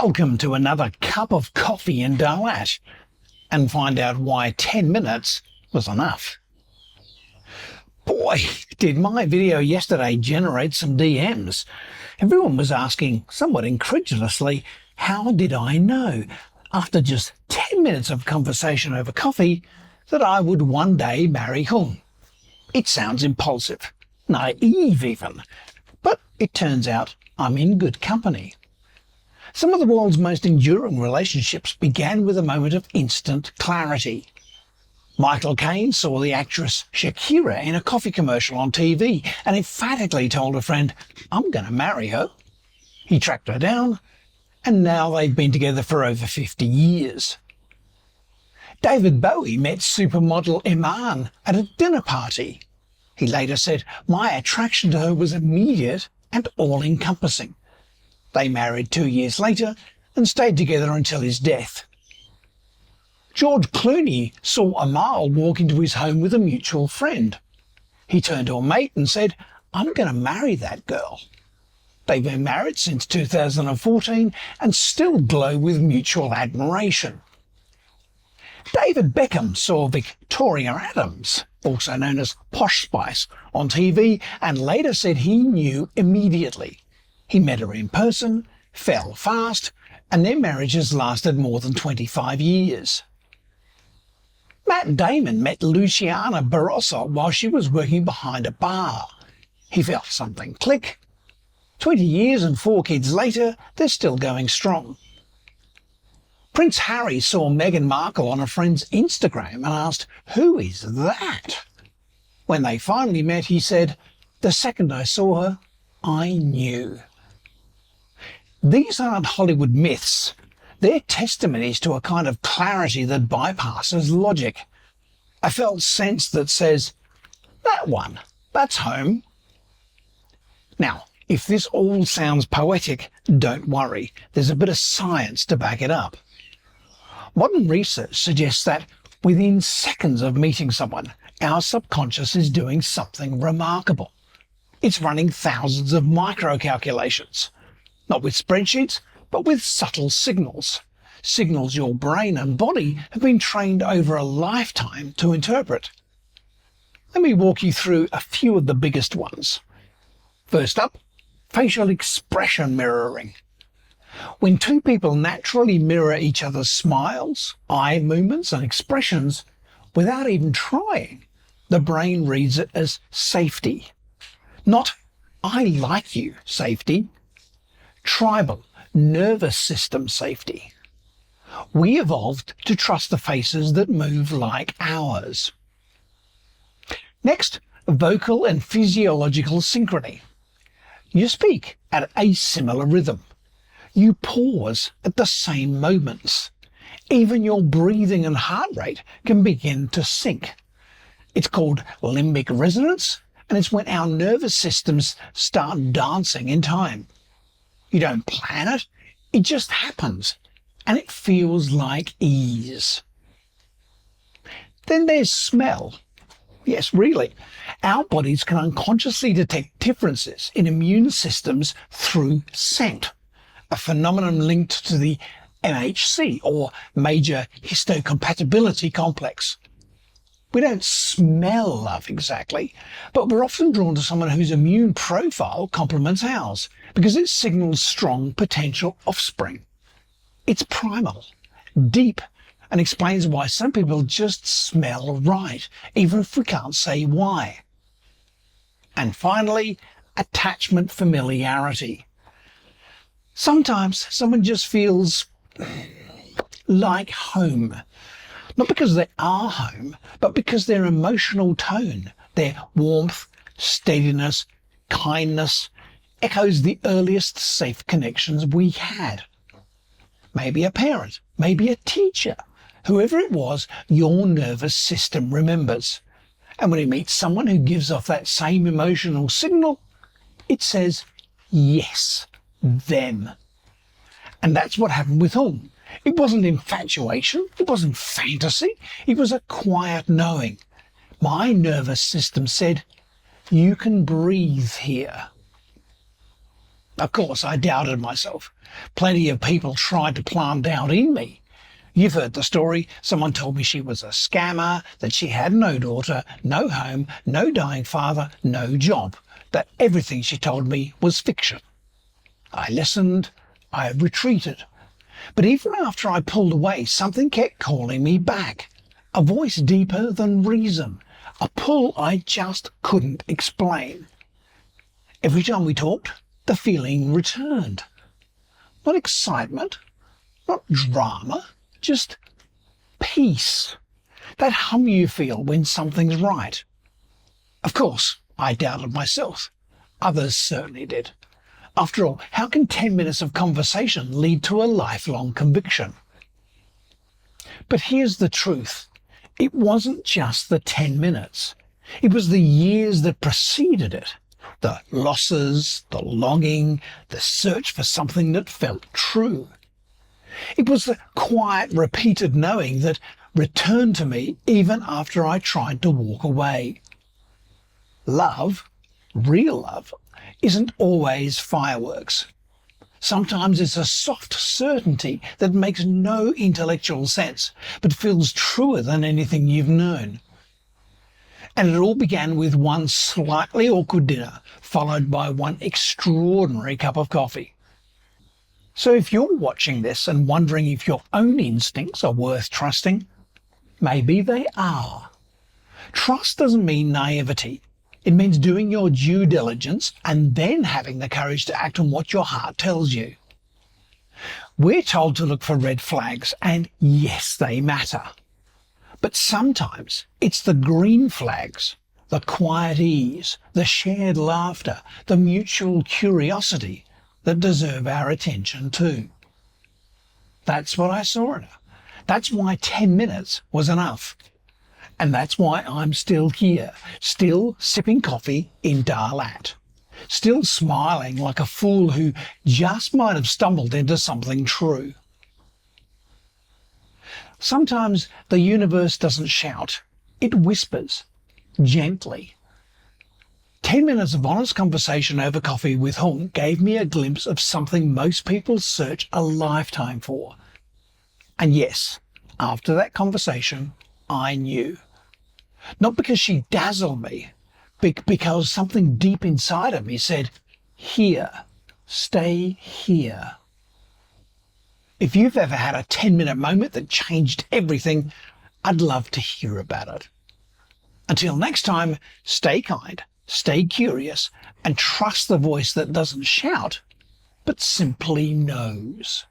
Welcome to another cup of coffee in Dalat, and find out why 10 minutes was enough. Boy, did my video yesterday generate some DMs. Everyone was asking, somewhat incredulously, how did I know, after just 10 minutes of conversation over coffee, that I would one day marry Hung? It sounds impulsive, naive even, but it turns out I'm in good company. Some of the world's most enduring relationships began with a moment of instant clarity. Michael Caine saw the actress Shakira in a coffee commercial on TV and emphatically told a friend, "I'm going to marry her." He tracked her down, and now they've been together for over 50 years. David Bowie met supermodel Iman at a dinner party. He later said, "My attraction to her was immediate and all-encompassing." They married 2 years later and stayed together until his death. George Clooney saw Amal walk into his home with a mutual friend. He turned to a mate and said, "I'm going to marry that girl." They've been married since 2014 and still glow with mutual admiration. David Beckham saw Victoria Adams, also known as Posh Spice, on TV and later said he knew immediately. He met her in person, fell fast, and their marriage has lasted more than 25 years. Matt Damon met Luciana Barroso while she was working behind a bar. He felt something click. 20 years and 4 kids later, they're still going strong. Prince Harry saw Meghan Markle on a friend's Instagram and asked, "Who is that?" When they finally met, he said, "The second I saw her, I knew." These aren't Hollywood myths. They're testimonies to a kind of clarity that bypasses logic. A felt sense that says, that one, that's home. Now, if this all sounds poetic, don't worry. There's a bit of science to back it up. Modern research suggests that within seconds of meeting someone, our subconscious is doing something remarkable. It's running thousands of micro-calculations. Not with spreadsheets, but with subtle signals. Signals your brain and body have been trained over a lifetime to interpret. Let me walk you through a few of the biggest ones. First up, facial expression mirroring. When two people naturally mirror each other's smiles, eye movements and expressions without even trying, the brain reads it as safety. Not, "I like you" safety. Tribal, nervous system safety. We evolved to trust the faces that move like ours. Next, vocal and physiological synchrony. You speak at a similar rhythm. You pause at the same moments. Even your breathing and heart rate can begin to sync. It's called limbic resonance, and it's when our nervous systems start dancing in time. You don't plan it, it just happens, and it feels like ease. Then there's smell. Yes, really. Our bodies can unconsciously detect differences in immune systems through scent, a phenomenon linked to the MHC, or major histocompatibility complex. We don't smell love exactly, but we're often drawn to someone whose immune profile complements ours because it signals strong potential offspring. It's primal, deep, and explains why some people just smell right, even if we can't say why. And finally, attachment familiarity. Sometimes someone just feels like home. Not because they are home, but because their emotional tone, their warmth, steadiness, kindness, echoes the earliest safe connections we had. Maybe a parent, maybe a teacher. Whoever it was, your nervous system remembers. And when you meet someone who gives off that same emotional signal, it says, yes, them. And that's what happened with Hung. It wasn't infatuation, it wasn't fantasy, it was a quiet knowing. My nervous system said, you can breathe here. Of course, I doubted myself. Plenty of people tried to plant doubt in me. You've heard the story. Someone told me she was a scammer, that she had no daughter, no home, no dying father, no job, that everything she told me was fiction. I listened, I retreated. But even after I pulled away, something kept calling me back. A voice deeper than reason. A pull I just couldn't explain. Every time we talked, the feeling returned. Not excitement, not drama, just peace. That hum you feel when something's right. Of course, I doubted myself. Others certainly did. After all, how can 10 minutes of conversation lead to a lifelong conviction? But here's the truth. It wasn't just the 10 minutes. It was the years that preceded it. The losses, the longing, the search for something that felt true. It was the quiet, repeated knowing that returned to me even after I tried to walk away. Love, real love, isn't always fireworks. Sometimes it's a soft certainty that makes no intellectual sense, but feels truer than anything you've known. And it all began with one slightly awkward dinner, followed by one extraordinary cup of coffee. So if you're watching this and wondering if your own instincts are worth trusting, maybe they are. Trust doesn't mean naivety. It means doing your due diligence and then having the courage to act on what your heart tells you. We're told to look for red flags, and yes, they matter. But sometimes it's the green flags, the quiet ease, the shared laughter, the mutual curiosity that deserve our attention too. That's what I saw in her. That's why 10 minutes was enough. And that's why I'm still here, still sipping coffee in Dalat, still smiling like a fool who just might have stumbled into something true. Sometimes the universe doesn't shout, it whispers, gently. 10 minutes of honest conversation over coffee with Hung gave me a glimpse of something most people search a lifetime for. And yes, after that conversation, I knew. Not because she dazzled me, because something deep inside of me said, here, stay here. If you've ever had a 10-minute moment that changed everything, I'd love to hear about it. Until next time, stay kind, stay curious, and trust the voice that doesn't shout, but simply knows.